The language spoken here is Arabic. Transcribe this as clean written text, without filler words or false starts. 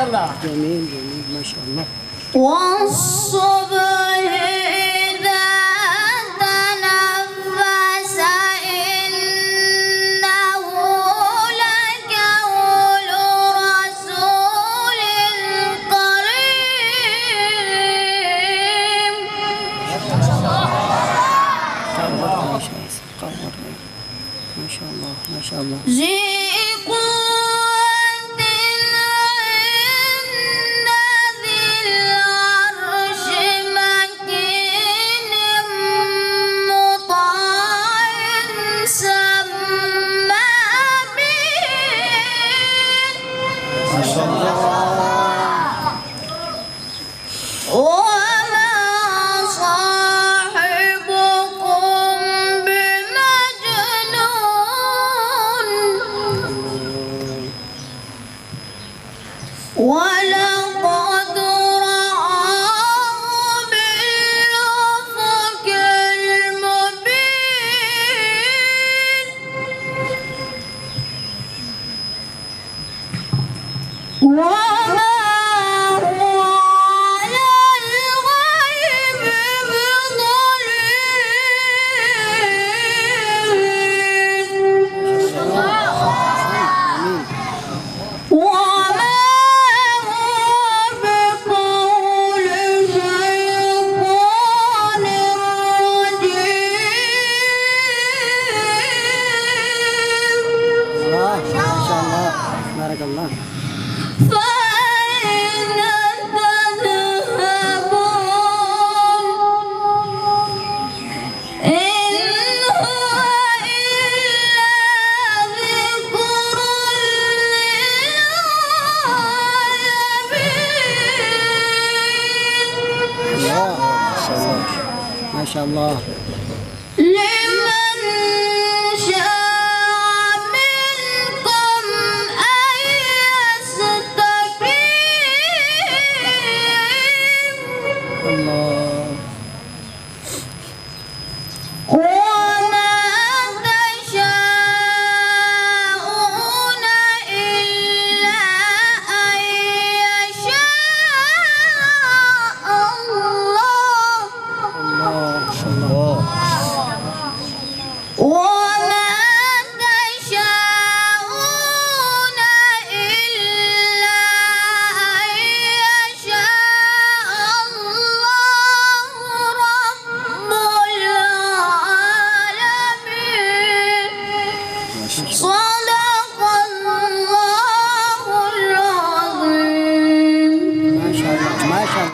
الله. جميل جميل ما شاء الله. والصبح إذا تنفس إنه لقول رسول كريم. ما شاء الله ما شاء الله. ذي قوة عند ذي العرش مكين مطاع ثم أمين. ما شاء الله. وما صاحبكم بمجنون ولقد رآه بالأفق المبين. وما هو على الغيب بضنين. وما هو بقول شيطان رجيم. الله ما شاء الله بارك الله. فأين تذهبون إن هو إلا ذكر للعالمين. الله ما شاء الله ما شاء الله.